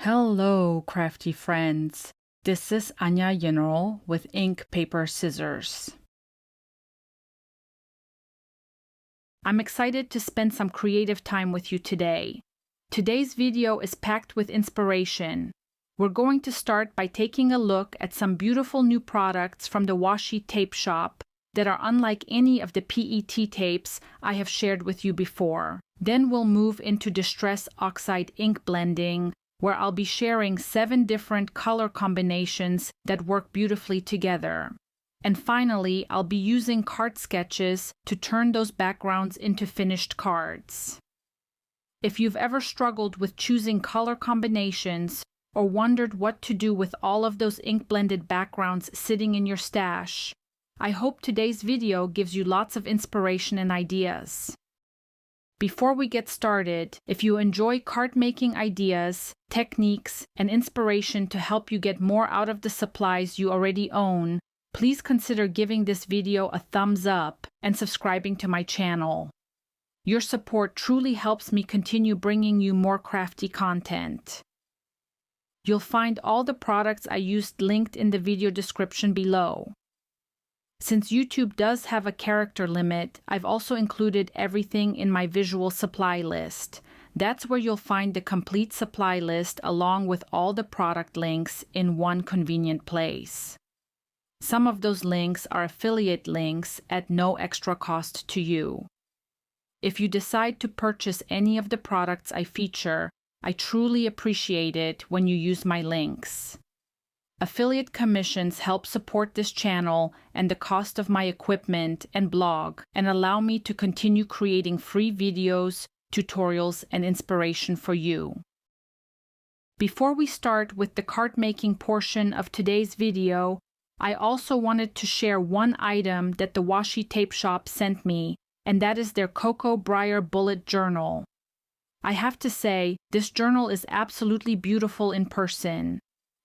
Hello, crafty friends. This is Anya General with Ink, Paper, Scissors. I'm excited to spend some creative time with you today. Today's video is packed with inspiration. We're going to start by taking a look at some beautiful new products from the Washi tape shop that are unlike any of the PET tapes I have shared with you before. Then we'll move into Distress Oxide ink blending, where I'll be sharing 7 different color combinations that work beautifully together. And finally, I'll be using card sketches to turn those backgrounds into finished cards. If you've ever struggled with choosing color combinations or wondered what to do with all of those ink-blended backgrounds sitting in your stash, I hope today's video gives you lots of inspiration and ideas. Before we get started, if you enjoy card-making ideas, techniques, and inspiration to help you get more out of the supplies you already own, please consider giving this video a thumbs up and subscribing to my channel. Your support truly helps me continue bringing you more crafty content. You'll find all the products I used linked in the video description below. Since YouTube does have a character limit, I've also included everything in my visual supply list. That's where you'll find the complete supply list along with all the product links in one convenient place. Some of those links are affiliate links at no extra cost to you. If you decide to purchase any of the products I feature, I truly appreciate it when you use my links. Affiliate commissions help support this channel and the cost of my equipment and blog and allow me to continue creating free videos, tutorials, and inspiration for you. Before we start with the card making portion of today's video, I also wanted to share one item that the Washi tape shop sent me, and that is their Cocoa Briar Bullet Journal. I have to say, this journal is absolutely beautiful in person.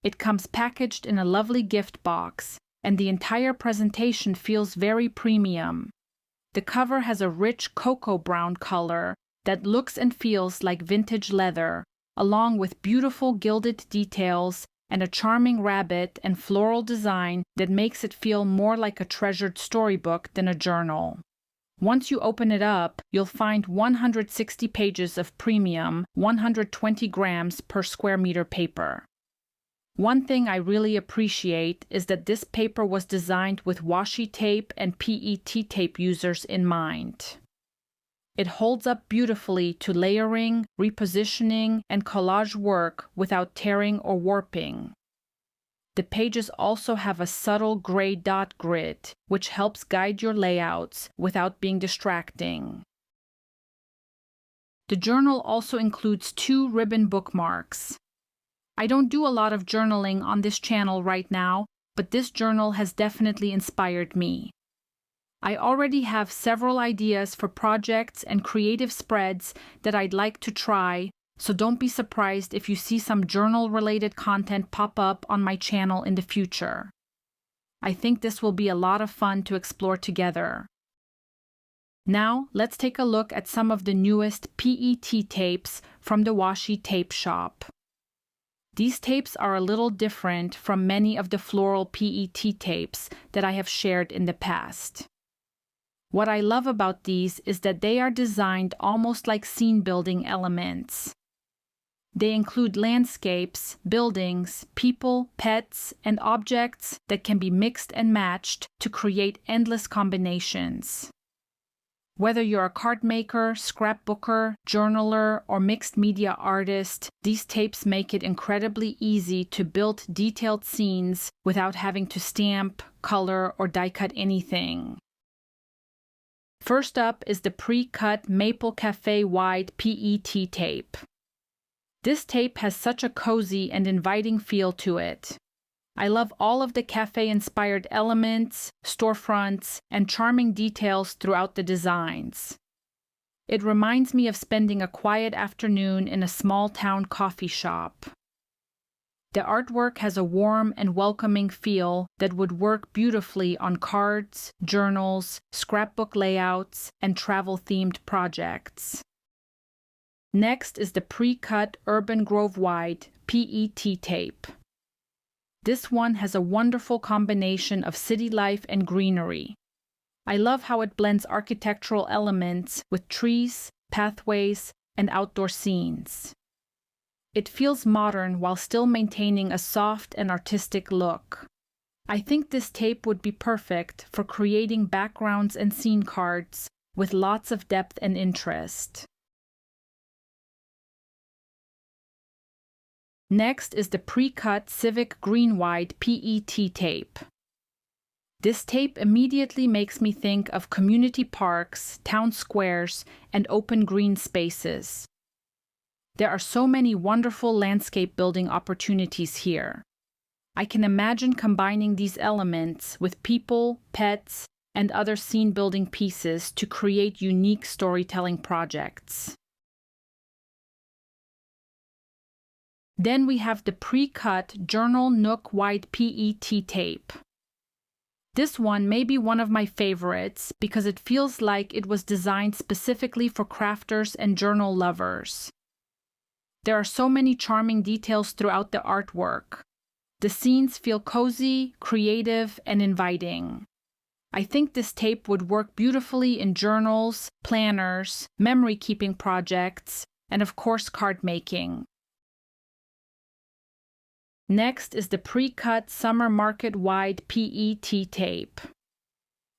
It comes packaged in a lovely gift box, and the entire presentation feels very premium. The cover has a rich cocoa brown color that looks and feels like vintage leather, along with beautiful gilded details and a charming rabbit and floral design that makes it feel more like a treasured storybook than a journal. Once you open it up, you'll find 160 pages of premium, 120 grams per square meter paper. One thing I really appreciate is that this paper was designed with washi tape and PET tape users in mind. It holds up beautifully to layering, repositioning, and collage work without tearing or warping. The pages also have a subtle gray dot grid, which helps guide your layouts without being distracting. The journal also includes 2 ribbon bookmarks. I don't do a lot of journaling on this channel right now, but this journal has definitely inspired me. I already have several ideas for projects and creative spreads that I'd like to try, so don't be surprised if you see some journal-related content pop up on my channel in the future. I think this will be a lot of fun to explore together. Now, let's take a look at some of the newest PET tapes from the Washi tape shop. These tapes are a little different from many of the floral PET tapes that I have shared in the past. What I love about these is that they are designed almost like scene-building elements. They include landscapes, buildings, people, pets, and objects that can be mixed and matched to create endless combinations. Whether you're a card maker, scrapbooker, journaler, or mixed media artist, these tapes make it incredibly easy to build detailed scenes without having to stamp, color, or die cut anything. First up is the pre-cut Maple Café wide PET tape. This tape has such a cozy and inviting feel to it. I love all of the cafe-inspired elements, storefronts, and charming details throughout the designs. It reminds me of spending a quiet afternoon in a small-town coffee shop. The artwork has a warm and welcoming feel that would work beautifully on cards, journals, scrapbook layouts, and travel-themed projects. Next is the pre-cut Urban Grove Wide PET tape. This one has a wonderful combination of city life and greenery. I love how it blends architectural elements with trees, pathways, and outdoor scenes. It feels modern while still maintaining a soft and artistic look. I think this tape would be perfect for creating backgrounds and scene cards with lots of depth and interest. Next is the pre-cut Civic Green Wide PET tape. This tape immediately makes me think of community parks, town squares, and open green spaces. There are so many wonderful landscape building opportunities here. I can imagine combining these elements with people, pets, and other scene-building pieces to create unique storytelling projects. Then we have the pre-cut Journal Nook Wide PET tape. This one may be one of my favorites because it feels like it was designed specifically for crafters and journal lovers. There are so many charming details throughout the artwork. The scenes feel cozy, creative, and inviting. I think this tape would work beautifully in journals, planners, memory-keeping projects, and of course card making. Next is the pre-cut Summer Market Wide PET tape.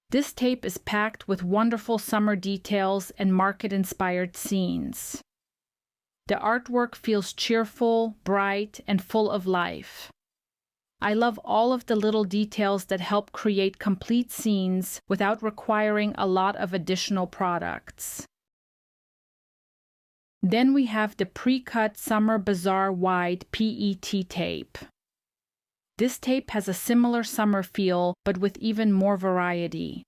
This tape is packed with wonderful summer details and market-inspired scenes. The artwork feels cheerful, bright, and full of life. I love all of the little details that help create complete scenes without requiring a lot of additional products. Then we have the pre-cut Summer Bazaar Wide PET tape. This tape has a similar summer feel, but with even more variety.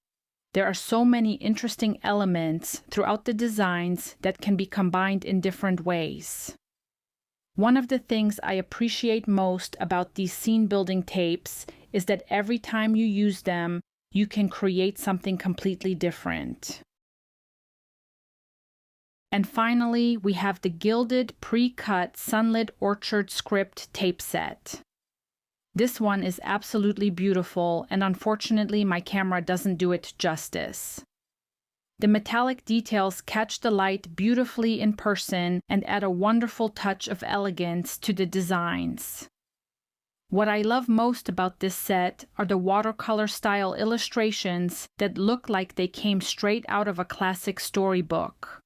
There are so many interesting elements throughout the designs that can be combined in different ways. One of the things I appreciate most about these scene-building tapes is that every time you use them, you can create something completely different. And finally, we have the Gilded pre-cut Sunlit Orchard Script tape set. This one is absolutely beautiful, and unfortunately my camera doesn't do it justice. The metallic details catch the light beautifully in person and add a wonderful touch of elegance to the designs. What I love most about this set are the watercolor-style illustrations that look like they came straight out of a classic storybook.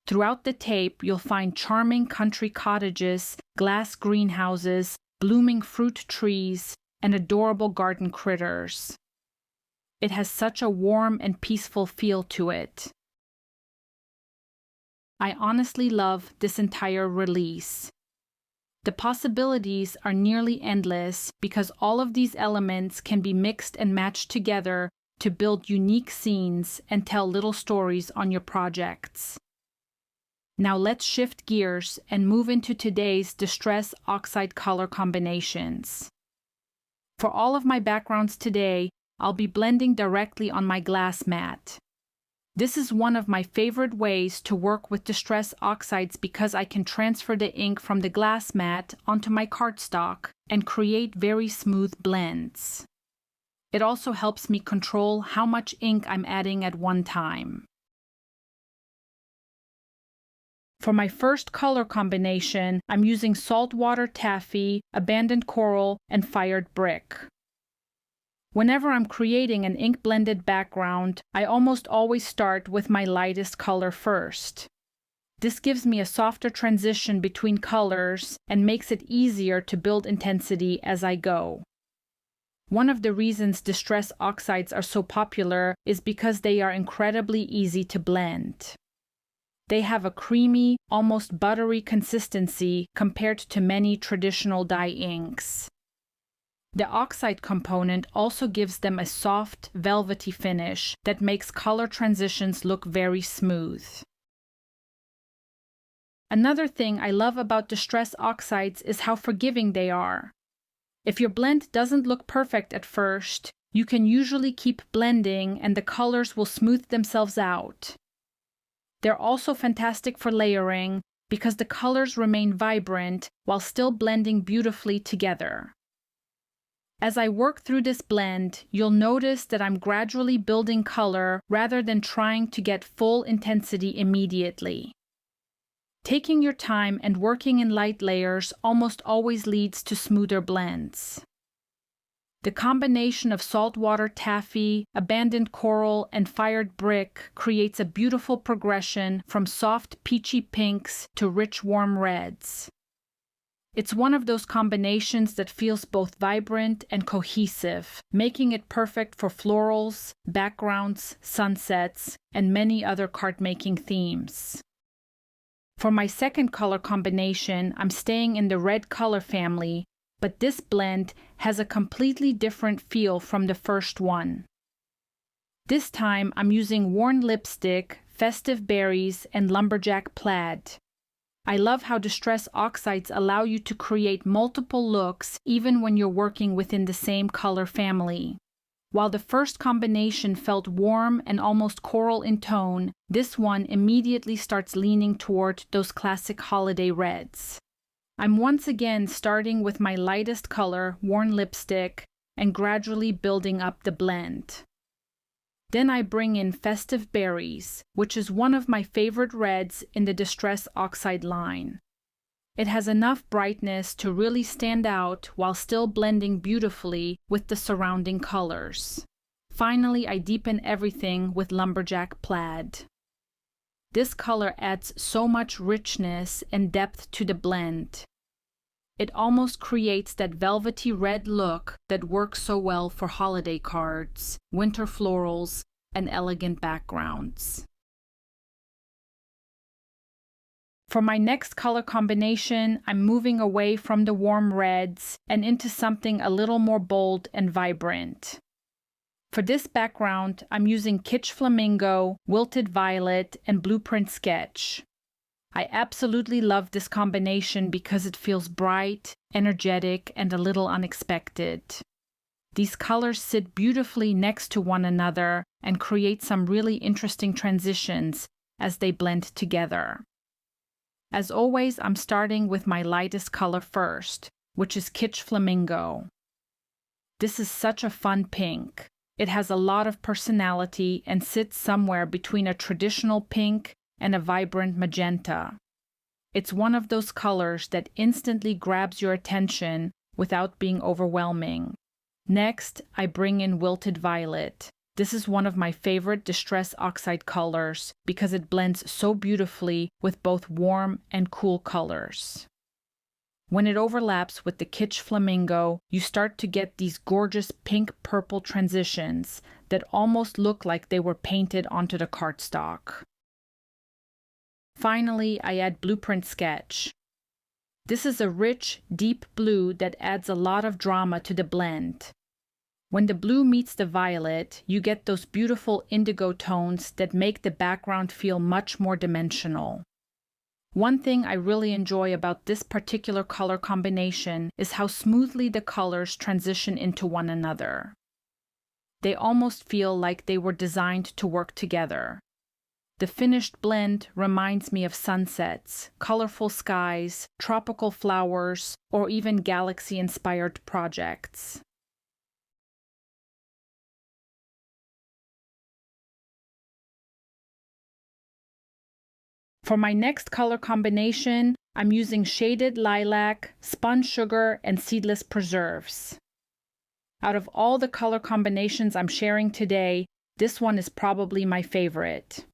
Throughout the tape, you'll find charming country cottages, glass greenhouses, blooming fruit trees, and adorable garden critters. It has such a warm and peaceful feel to it. I honestly love this entire release. The possibilities are nearly endless because all of these elements can be mixed and matched together to build unique scenes and tell little stories on your projects. Now let's shift gears and move into today's Distress Oxide color combinations. For all of my backgrounds today, I'll be blending directly on my glass mat. This is one of my favorite ways to work with Distress Oxides because I can transfer the ink from the glass mat onto my cardstock and create very smooth blends. It also helps me control how much ink I'm adding at one time. For my first color combination, I'm using saltwater taffy, abandoned coral, and fired brick. Whenever I'm creating an ink-blended background, I almost always start with my lightest color first. This gives me a softer transition between colors and makes it easier to build intensity as I go. One of the reasons Distress Oxides are so popular is because they are incredibly easy to blend. They have a creamy, almost buttery consistency compared to many traditional dye inks. The oxide component also gives them a soft, velvety finish that makes color transitions look very smooth. Another thing I love about Distress Oxides is how forgiving they are. If your blend doesn't look perfect at first, you can usually keep blending and the colors will smooth themselves out. They're also fantastic for layering, because the colors remain vibrant while still blending beautifully together. As I work through this blend, you'll notice that I'm gradually building color rather than trying to get full intensity immediately. Taking your time and working in light layers almost always leads to smoother blends. The combination of saltwater taffy, abandoned coral, and fired brick creates a beautiful progression from soft peachy pinks to rich warm reds. It's one of those combinations that feels both vibrant and cohesive, making it perfect for florals, backgrounds, sunsets, and many other card-making themes. For my second color combination, I'm staying in the red color family, but this blend has a completely different feel from the first one. This time, I'm using worn lipstick, festive berries, and lumberjack plaid. I love how distress oxides allow you to create multiple looks even when you're working within the same color family. While the first combination felt warm and almost coral in tone, this one immediately starts leaning toward those classic holiday reds. I'm once again starting with my lightest color, worn lipstick, and gradually building up the blend. Then I bring in Festive Berries, which is one of my favorite reds in the Distress Oxide line. It has enough brightness to really stand out while still blending beautifully with the surrounding colors. Finally, I deepen everything with Lumberjack Plaid. This color adds so much richness and depth to the blend. It almost creates that velvety red look that works so well for holiday cards, winter florals, and elegant backgrounds. For my next color combination, I'm moving away from the warm reds and into something a little more bold and vibrant. For this background, I'm using Kitsch Flamingo, Wilted Violet, and Blueprint Sketch. I absolutely love this combination because it feels bright, energetic, and a little unexpected. These colors sit beautifully next to one another and create some really interesting transitions as they blend together. As always, I'm starting with my lightest color first, which is Kitsch Flamingo. This is such a fun pink. It has a lot of personality and sits somewhere between a traditional pink and a vibrant magenta. It's one of those colors that instantly grabs your attention without being overwhelming. Next, I bring in Wilted Violet. This is one of my favorite Distress Oxide colors because it blends so beautifully with both warm and cool colors. When it overlaps with the Kitsch Flamingo, you start to get these gorgeous pink-purple transitions that almost look like they were painted onto the cardstock. Finally, I add Blueprint Sketch. This is a rich, deep blue that adds a lot of drama to the blend. When the blue meets the violet, you get those beautiful indigo tones that make the background feel much more dimensional. One thing I really enjoy about this particular color combination is how smoothly the colors transition into one another. They almost feel like they were designed to work together. The finished blend reminds me of sunsets, colorful skies, tropical flowers, or even galaxy-inspired projects. For my next color combination, I'm using Shaded Lilac, Spun Sugar, and Seedless Preserves. Out of all the color combinations I'm sharing today, this one is probably my favorite.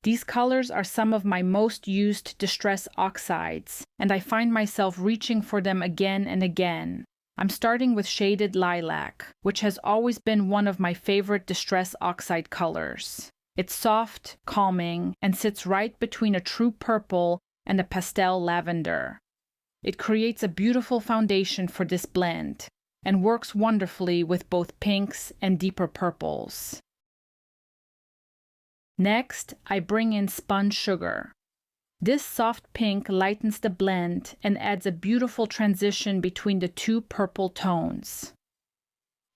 These colors are some of my most used Distress Oxides, and I find myself reaching for them again and again. I'm starting with Shaded Lilac, which has always been one of my favorite Distress Oxide colors. It's soft, calming, and sits right between a true purple and a pastel lavender. It creates a beautiful foundation for this blend, and works wonderfully with both pinks and deeper purples. Next, I bring in Spun Sugar. This soft pink lightens the blend and adds a beautiful transition between the two purple tones.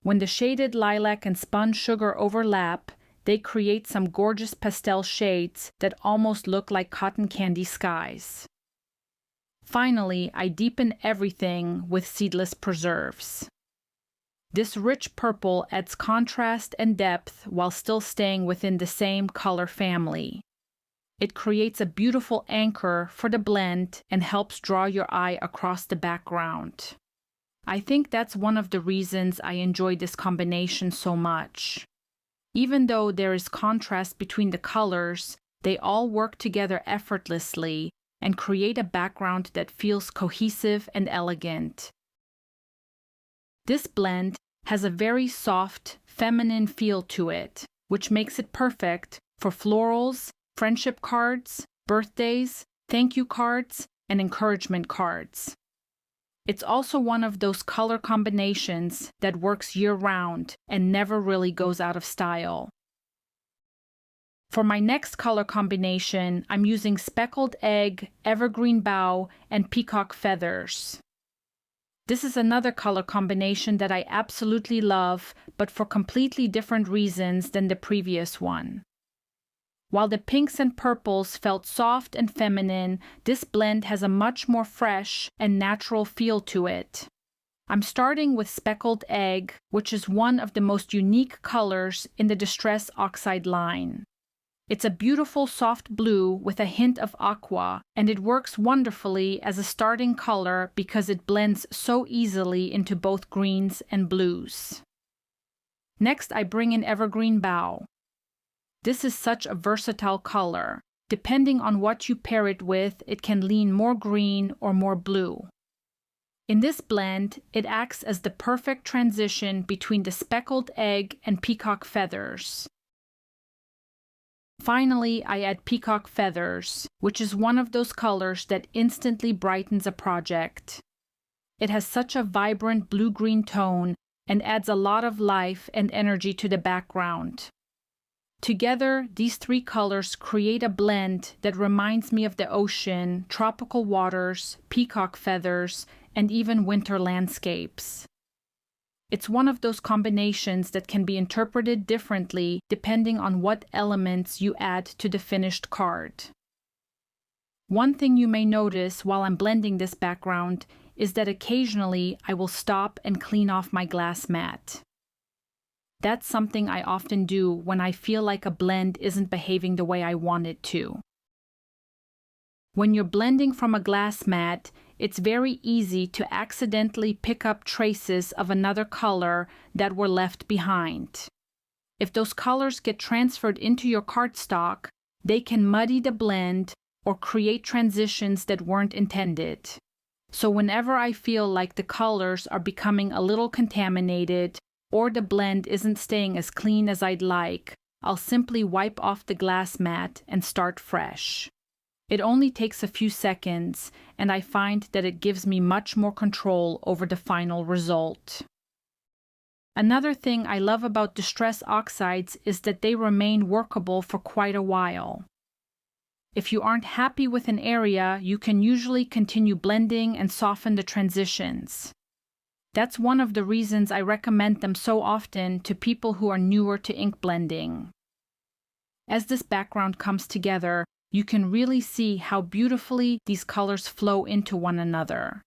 When the Shaded Lilac and Spun Sugar overlap, they create some gorgeous pastel shades that almost look like cotton candy skies. Finally, I deepen everything with seedless preserves. This rich purple adds contrast and depth while still staying within the same color family. It creates a beautiful anchor for the blend and helps draw your eye across the background. I think that's one of the reasons I enjoy this combination so much. Even though there is contrast between the colors, they all work together effortlessly and create a background that feels cohesive and elegant. This blend has a very soft, feminine feel to it, which makes it perfect for florals, friendship cards, birthdays, thank you cards, and encouragement cards. It's also one of those color combinations that works year-round and never really goes out of style. For my next color combination, I'm using Speckled Egg, Evergreen Bough, and Peacock Feathers. This is another color combination that I absolutely love, but for completely different reasons than the previous one. While the pinks and purples felt soft and feminine, this blend has a much more fresh and natural feel to it. I'm starting with Speckled Egg, which is one of the most unique colors in the Distress Oxide line. It's a beautiful soft blue with a hint of aqua, and it works wonderfully as a starting color because it blends so easily into both greens and blues. Next, I bring in Evergreen Bough. This is such a versatile color. Depending on what you pair it with, it can lean more green or more blue. In this blend, it acts as the perfect transition between the Speckled Egg and Peacock Feathers. Finally, I add Peacock Feathers, which is one of those colors that instantly brightens a project. It has such a vibrant blue-green tone and adds a lot of life and energy to the background. Together, these three colors create a blend that reminds me of the ocean, tropical waters, peacock feathers, and even winter landscapes. It's one of those combinations that can be interpreted differently depending on what elements you add to the finished card. One thing you may notice while I'm blending this background is that occasionally I will stop and clean off my glass mat. That's something I often do when I feel like a blend isn't behaving the way I want it to. When you're blending from a glass mat, it's very easy to accidentally pick up traces of another color that were left behind. If those colors get transferred into your cardstock, they can muddy the blend or create transitions that weren't intended. So whenever I feel like the colors are becoming a little contaminated or the blend isn't staying as clean as I'd like, I'll simply wipe off the glass mat and start fresh. It only takes a few seconds, and I find that it gives me much more control over the final result. Another thing I love about Distress Oxides is that they remain workable for quite a while. If you aren't happy with an area, you can usually continue blending and soften the transitions. That's one of the reasons I recommend them so often to people who are newer to ink blending. As this background comes together, you can really see how beautifully these colors flow into one another.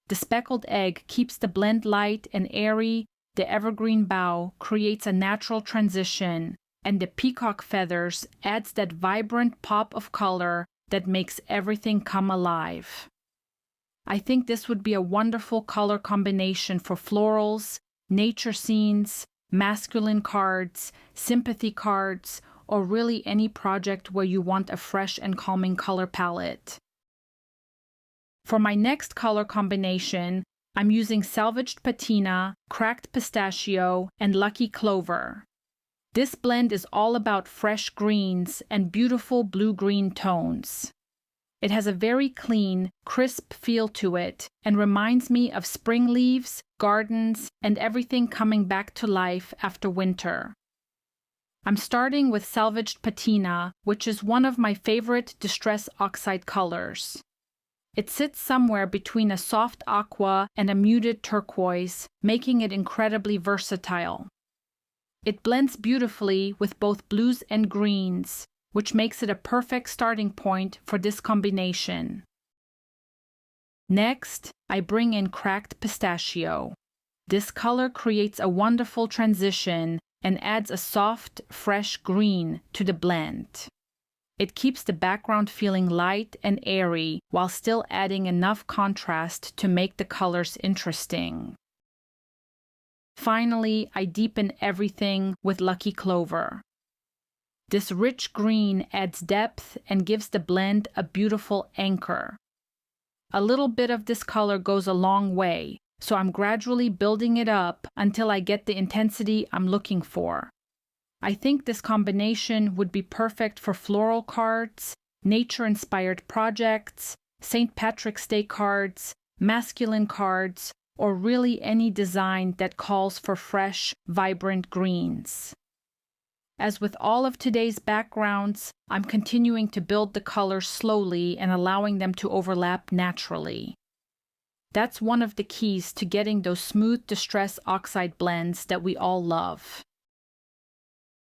The Speckled Egg keeps the blend light and airy, the Evergreen Bough creates a natural transition, and the Peacock Feathers adds that vibrant pop of color that makes everything come alive. I think this would be a wonderful color combination for florals, nature scenes, masculine cards, sympathy cards, or really any project where you want a fresh and calming color palette. For my next color combination, I'm using Salvaged Patina, Cracked Pistachio, and Lucky Clover. This blend is all about fresh greens and beautiful blue-green tones. It has a very clean, crisp feel to it and reminds me of spring leaves, gardens, and everything coming back to life after winter. I'm starting with Salvaged Patina, which is one of my favorite Distress Oxide colors. It sits somewhere between a soft aqua and a muted turquoise, making it incredibly versatile. It blends beautifully with both blues and greens, which makes it a perfect starting point for this combination. Next, I bring in cracked pistachio. This color creates a wonderful transition and adds a soft, fresh green to the blend. It keeps the background feeling light and airy while still adding enough contrast to make the colors interesting. Finally, I deepen everything with Lucky Clover. This rich green adds depth and gives the blend a beautiful anchor. A little bit of this color goes a long way, so I'm gradually building it up until I get the intensity I'm looking for. I think this combination would be perfect for floral cards, nature-inspired projects, St. Patrick's Day cards, masculine cards, or really any design that calls for fresh, vibrant greens. As with all of today's backgrounds, I'm continuing to build the colors slowly and allowing them to overlap naturally. That's one of the keys to getting those smooth distress oxide blends that we all love.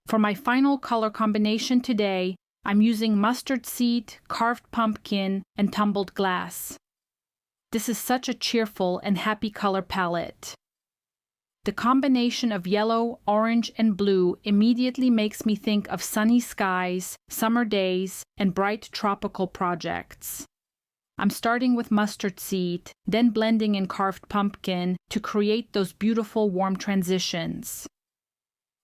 For my final color combination today, I'm using mustard seed, carved pumpkin, and tumbled glass. This is such a cheerful and happy color palette. The combination of yellow, orange, and blue immediately makes me think of sunny skies, summer days, and bright tropical projects. I'm starting with mustard seed, then blending in carved pumpkin to create those beautiful warm transitions.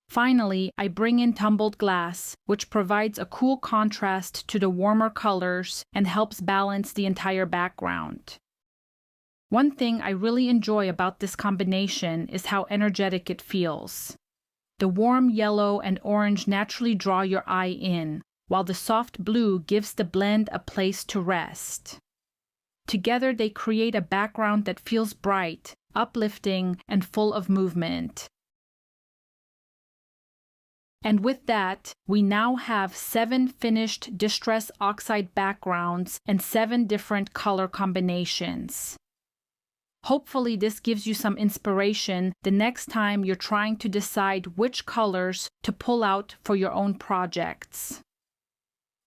Finally, I bring in tumbled glass, which provides a cool contrast to the warmer colors and helps balance the entire background. One thing I really enjoy about this combination is how energetic it feels. The warm yellow and orange naturally draw your eye in, while the soft blue gives the blend a place to rest. Together they create a background that feels bright, uplifting, and full of movement. And with that, we now have 7 finished Distress Oxide backgrounds and 7 different color combinations. Hopefully this gives you some inspiration the next time you're trying to decide which colors to pull out for your own projects.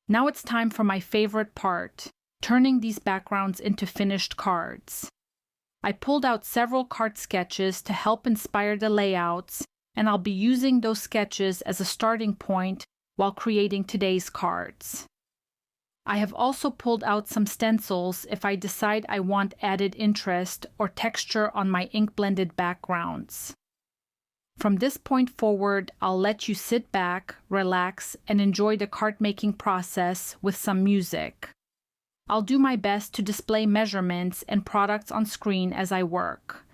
Now it's time for my favorite part, turning these backgrounds into finished cards. I pulled out several card sketches to help inspire the layouts, and I'll be using those sketches as a starting point while creating today's cards. I have also pulled out some stencils if I decide I want added interest or texture on my ink-blended backgrounds. From this point forward, I'll let you sit back, relax, and enjoy the card-making process with some music. I'll do my best to display measurements and products on screen as I work.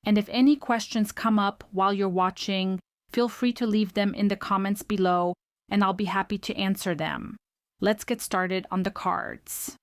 And if any questions come up while you're watching, feel free to leave them in the comments below, and I'll be happy to answer them. Let's get started on the cards.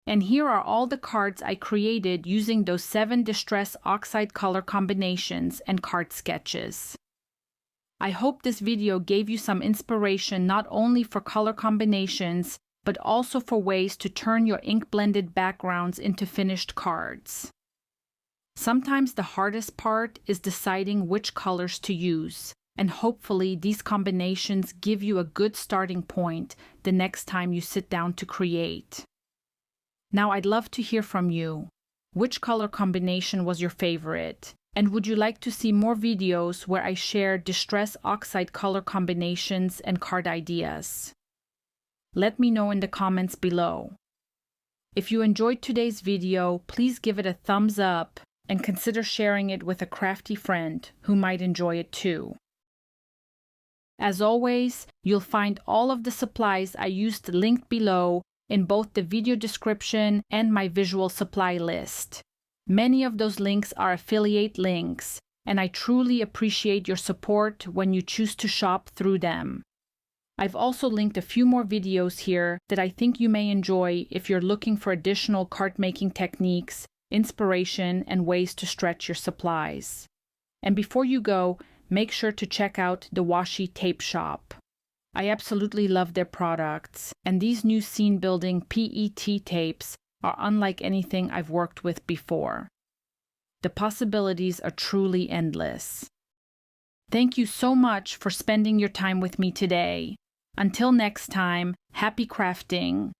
And here are all the cards I created using those 7 Distress Oxide color combinations and card sketches. I hope this video gave you some inspiration not only for color combinations, but also for ways to turn your ink-blended backgrounds into finished cards. Sometimes the hardest part is deciding which colors to use, and hopefully these combinations give you a good starting point the next time you sit down to create. Now I'd love to hear from you. Which color combination was your favorite? And would you like to see more videos where I share Distress Oxide color combinations and card ideas? Let me know in the comments below. If you enjoyed today's video, please give it a thumbs up and consider sharing it with a crafty friend who might enjoy it too. As always, you'll find all of the supplies I used linked below in both the video description and my visual supply list. Many of those links are affiliate links, and I truly appreciate your support when you choose to shop through them. I've also linked a few more videos here that I think you may enjoy if you're looking for additional card making techniques, inspiration, and ways to stretch your supplies. And before you go, make sure to check out the Washi tape shop. I absolutely love their products, and these new scene building PET tapes are unlike anything I've worked with before. The possibilities are truly endless. Thank you so much for spending your time with me today. Until next time, happy crafting!